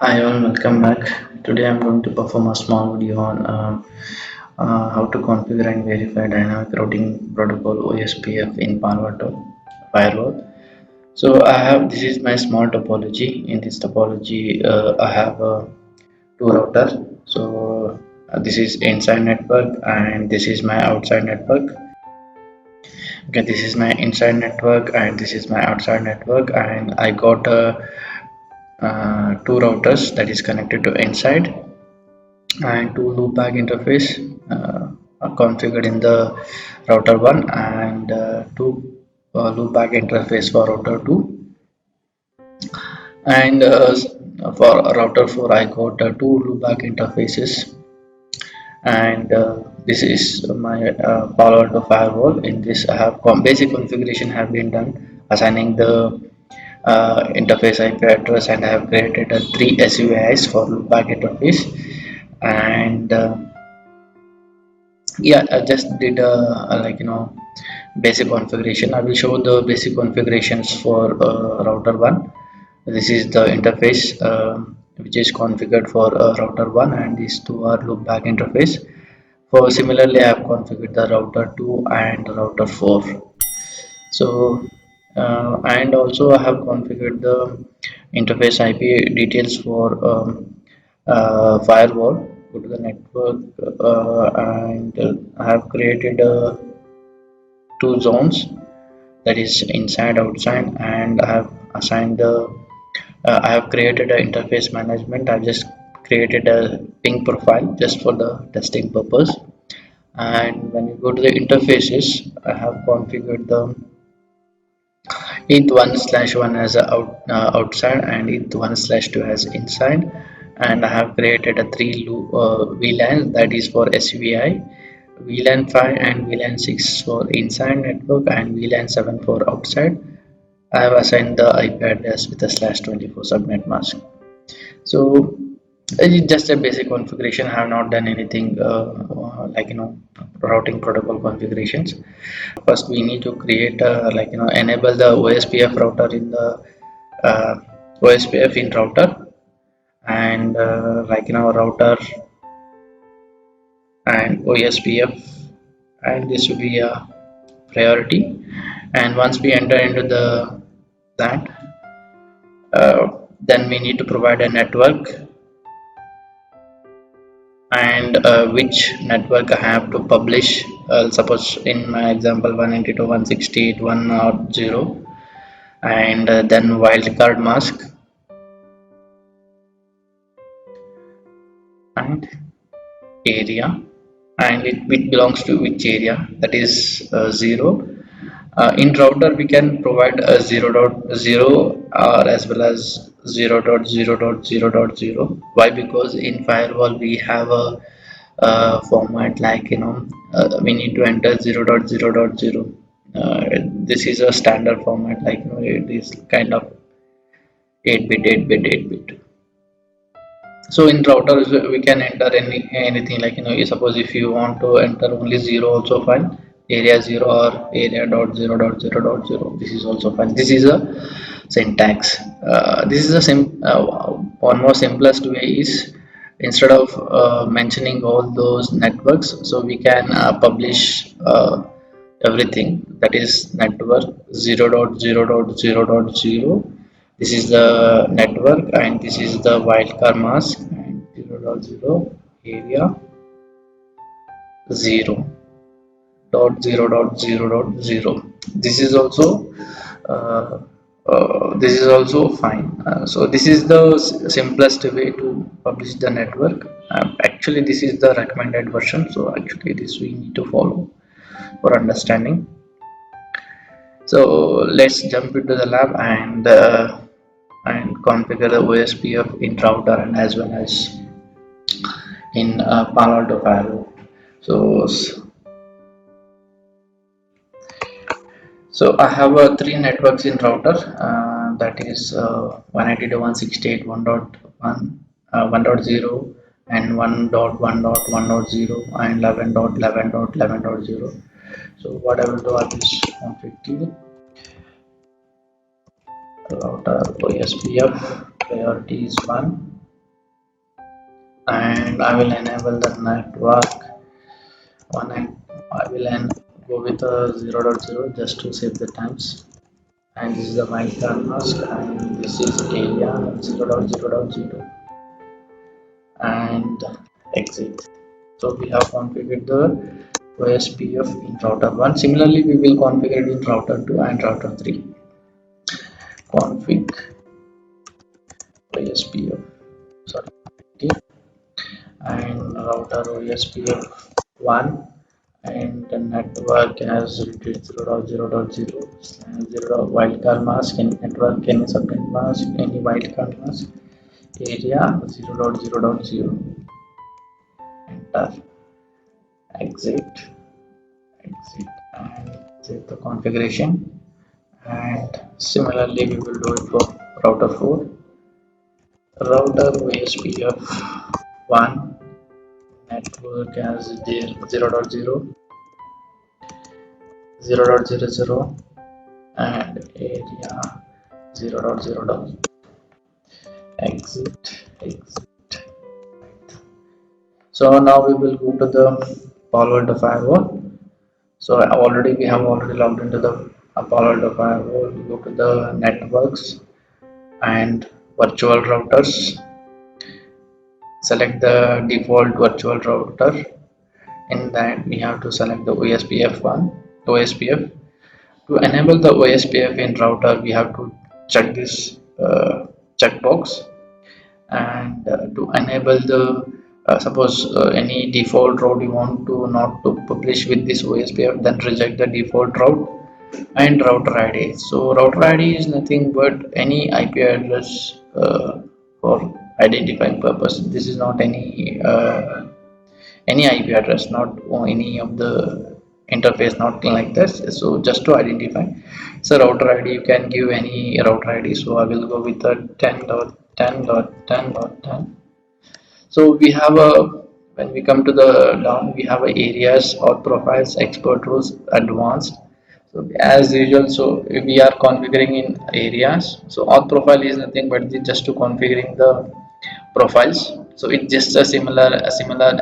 Hi all, welcome back. Today I'm going to perform a small video on how to configure and verify dynamic routing protocol OSPF in Palo Alto firewall. So this is my small topology. In this topology, I have two routers. So this is inside network and this is my outside network. Okay, this is my inside network and this is my outside network, and I got two routers that is connected to inside and two loopback interface are configured in the router 1 and two loopback interface for router 2, and for router 4 I got two loopback interfaces, and this is my Palo Alto firewall. In this I have basic configuration have been done, assigning the interface IP address, and I have created three SUIs for loopback interface, and yeah, I just did basic configuration. I will show the basic configurations for router 1. This is the interface which is configured for router 1, and these two are loopback interface. For similarly I have configured the router 2 and router 4. So and also I have configured the interface IP details for firewall. Go to the network, and I have created two zones, that is inside outside, and I have assigned the I have created an interface management. I've just created a ping profile just for the testing purpose. And when you go to the interfaces, I have configured the eth1/1 as a outside and eth1/2 as inside, and I have created a three VLANs, that is for SVI, VLAN 5 and VLAN 6 for inside network, and VLAN 7 for outside. I have assigned the IP address with a /24 subnet mask. So it's just a basic configuration. I have not done anything routing protocol configurations. First we need to create enable the OSPF router in the uh, OSPF in router, and router and OSPF, and this will be a priority. And once we enter into the that, then we need to provide a network, and which network I have to publish. Suppose in my example 192.168.1.0, and then wildcard mask and area, and it belongs to which area, that is 0. In router we can provide a 0.0 or as well as 0.0.0.0. Why? Because in firewall we have a format, we need to enter 0.0.0. This is a standard format, it is kind of 8 bit. So in routers we can enter anything, you suppose if you want to enter only 0 also fine, area 0 or area.0.0.0, this is also fine. This is a syntax. This is a one more simplest way is, instead of mentioning all those networks, so we can publish everything, that is network 0.0.0.0. This is the network, and this is the wildcard mask, and 0.0 area 0.0.0.0. This is also fine. So this is the simplest way to publish the network. Actually this is the recommended version, so actually this we need to follow for understanding. So let's jump into the lab and configure the OSPF in router and as well as in Palo Alto firewall. So I have three networks in router, that is 192.168.1.1, 1.0, and 1.1.1.0, and 11.11.11.0. So what I will do, I will configure router OSPF priority is 1, and I will enable the network one, and I will go with a 0.0 just to save the times. And this is the wildcard mask, and this is area 0.0.0 and exit. So we have configured the OSPF in router 1. Similarly, we will configure it in router 2 and router 3. Config OSPF, sorry, and router OSPF 1, and the network has repeat 0.0.0/0 wildcard mask, any network, any subnet mask, any wildcard mask, area 0.0.0, enter, exit, exit, and save the configuration. And similarly we will do it for router 4. Router OSPF 1, network as 0.0, and area 0.0. Exit, exit. So now we will go to the Palo Alto firewall. So already we have already logged into the Palo Alto firewall. We go to the networks and virtual routers. Select the default virtual router. In that we have to select the OSPF. To enable the OSPF in router, we have to check this checkbox, and to enable the suppose any default route you want to not to publish with this OSPF, then reject the default route and router ID. So router ID is nothing but any IP address for identifying purpose. This is not any IP address, not any of the interface, not like this. So just to identify. So router ID, you can give any router ID. So I will go with the 10.10.10.10. So we have a, when we come to the down, we have a areas or profiles, expert rules, advanced. So as usual, so we are configuring in areas. So auth profile is nothing but just to configuring the profiles. So it's just a similar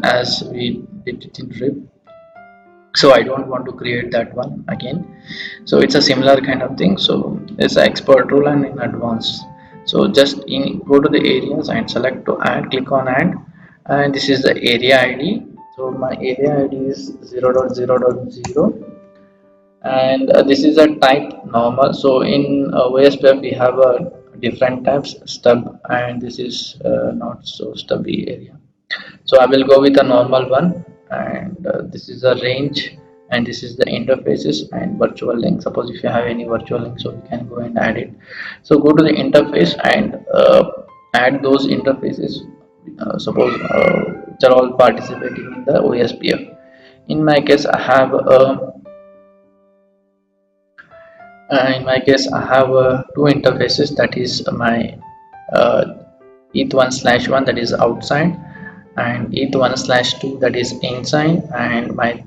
as we did it in RIP. So I don't want to create that one again. So it's a similar kind of thing. So it's an expert rule and in advanced. So just go to the areas and select to add, click on add, and this is the area ID. So my area ID is 0.0.0, and this is a type normal. So in OSPF we have different types, stub, and this is not so stubby area. So I will go with a normal one, and this is a range, and this is the interfaces and virtual link. Suppose if you have any virtual link, so you can go and add it. So go to the interface and add those interfaces, suppose which are all participating in the OSPF. In my case I have two interfaces, that is my uh, eth1/1, that is outside, and eth1/2, that is inside, and my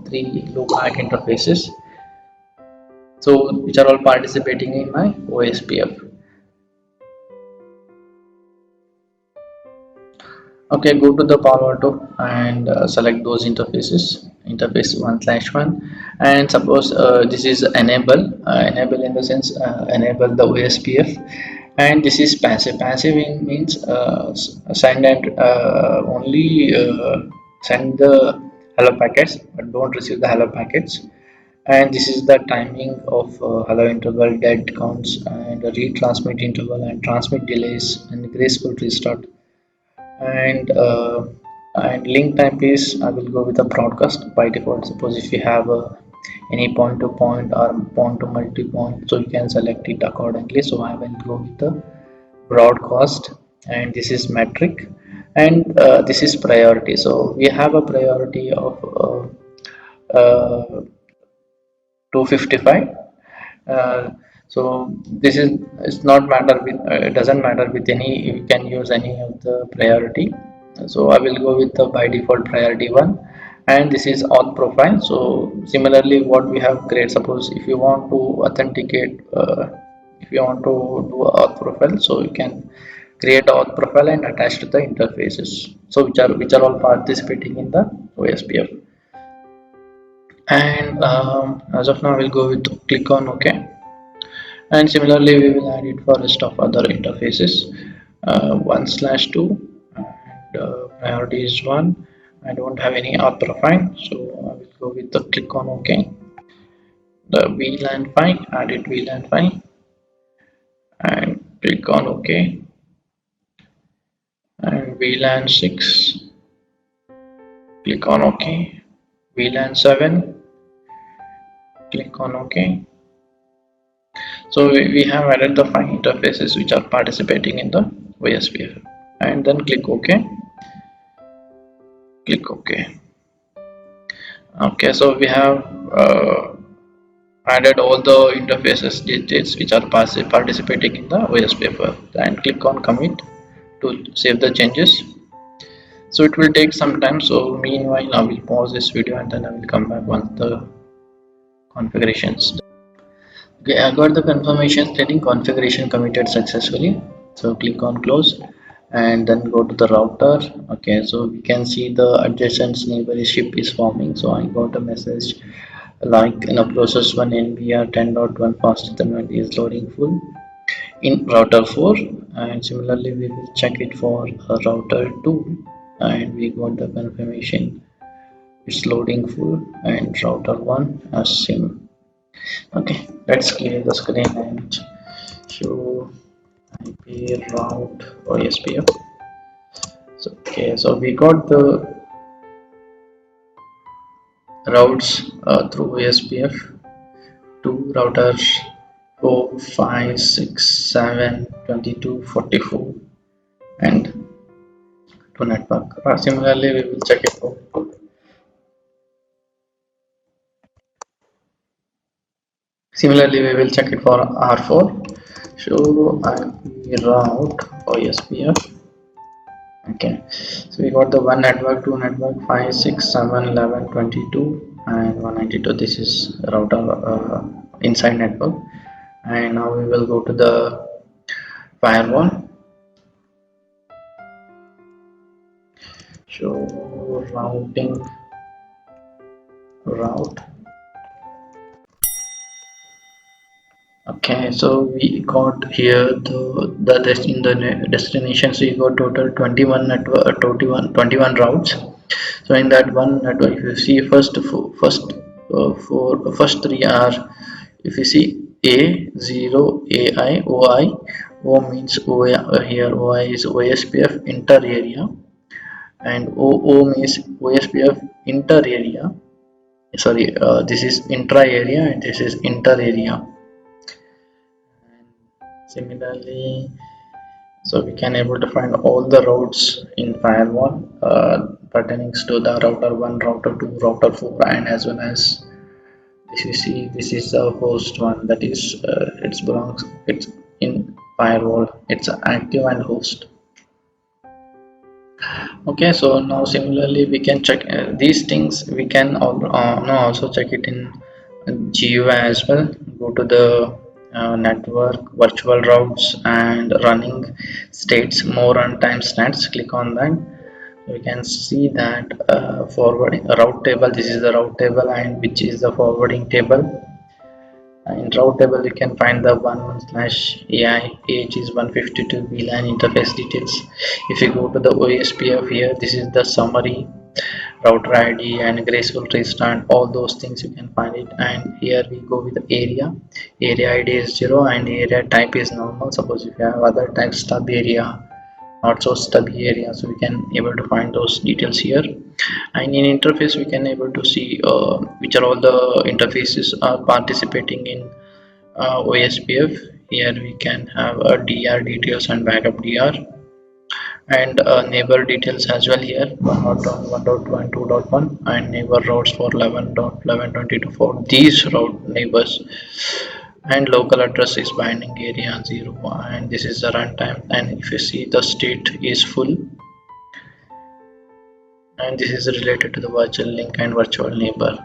three loopback interfaces, so which are all participating in my OSPF. Okay, go to the Palo Alto and select those interfaces, interface 1/1, and suppose this is enable in the sense enable the OSPF, and this is passive. Passive means send and only send the hello packets but don't receive the hello packets. And this is the timing of hello interval, dead counts, and retransmit interval, and transmit delays, and graceful restart, and link type is I will go with a broadcast by default. Suppose if you have any point to point or point to multi point, so you can select it accordingly. So I will go with the broadcast, and this is metric, and this is priority. So we have a priority of 255. uh, so this is, it's not matter with it doesn't matter with any, you can use any of the priority. So I will go with the by default priority one, and this is auth profile. So similarly what we have created, suppose if you want to authenticate, if you want to do auth profile, so you can create auth profile and attach to the interfaces, so which are all participating in the OSPF. And as of now we'll go with click on OK, and similarly we will add it for rest of other interfaces. 1/2 and priority is 1. I don't have any auth profile, so I will go with the click on OK. The VLAN file, add it VLAN file, and click on OK. And VLAN 6, click on OK. VLAN 7, click on OK. So we have added the 5 interfaces which are participating in the OSPF, and then click OK. Click OK. Okay, so we have added all the interfaces details which are participating in the OSPF, and click on commit to save the changes. So it will take some time, so meanwhile I will pause this video and then I will come back once the configurations. Okay, I got the confirmation stating configuration committed successfully, so click on close and then go to the router. Okay, so we can see the adjacent neighborship is forming, so I got a message like in a process 1 NVR 10.1 faster than 1 is loading full in router 4, and similarly we will check it for router 2, and we got the confirmation it's loading full, and router 1 as same. Okay, let's clear the screen and show IP route OSPF. So okay, so we got the routes through OSPF to routers 4, 5, 6, 7, 22, 44, and to network. Similarly, we will check it for R4. Show IP route OSPF. Okay, so we got the 1 network, 2 network, 5, 6, 7, 11, 22, and 192. This is router inside network. And now we will go to the firewall. Show routing route. Okay, so we got here in the destinations we got total 21 network 21 routes. So in that one network, if you see first three are, if you see A0 AI OI, O means here OI is OSPF inter area, and OO means OSPF inter area. Sorry, this is intra area and this is inter area. Similarly, so we can able to find all the routes in firewall pertaining to the router 1, router 2, router 4, and as well as if you see this is the host one, that is it's in firewall, it's active and host. Okay, so now similarly we can check these things. We can now also check it in GUI as well. Go to the network virtual routes and running states more runtime stats. Click on that. We can see that forwarding route table. This is the route table, and which is the forwarding table. In route table, you can find the 1/AI age is 152 VLAN interface details. If you go to the OSPF here, this is the summary, router ID and graceful restart, all those things you can find it. And here we go with the area ID is 0 and area type is normal. Suppose if you have other type, stub area, not so stubby area, so we can able to find those details here. And in interface we can able to see which are all the interfaces are participating in OSPF. Here we can have DR details and backup DR, and neighbor details as well here, 1.1, 1.2 and 2.1, and neighbor routes for 11.11.22 for these route neighbors, and local address is binding area 0, and this is the runtime. And if you see the state is full, and this is related to the virtual link and virtual neighbor.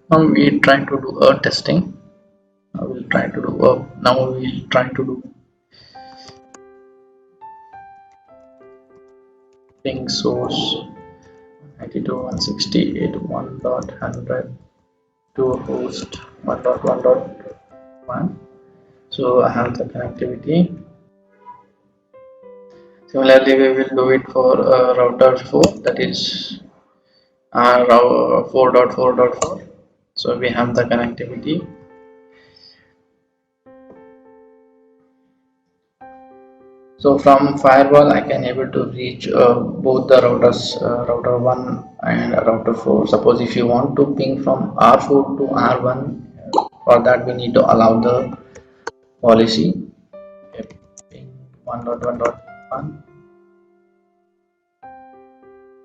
Now we try to do a testing. Now we'll try to do ping source 92.168.1.100 to host 1.1.1. So I have the connectivity. Similarly, we will do it for router 4, that is 4.4.4. So we have the connectivity. So from firewall, I can able to reach both the routers, router 1 and router 4. Suppose if you want to ping from R4 to R1, for that we need to allow the policy. Okay, ping 1.1.1.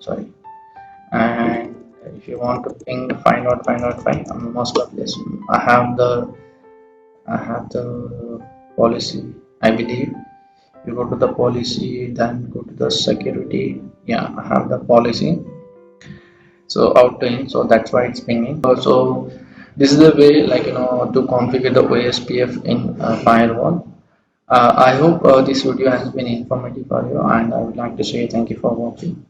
Sorry. And if you want to ping 5.5.5, most of this I have the policy. I believe you go to the policy, then go to the security. Yeah, I have the policy. So out to in, so that's why it's pinging. So this is the way, like to configure the OSPF in firewall. I hope this video has been informative for you, and I would like to say thank you for watching.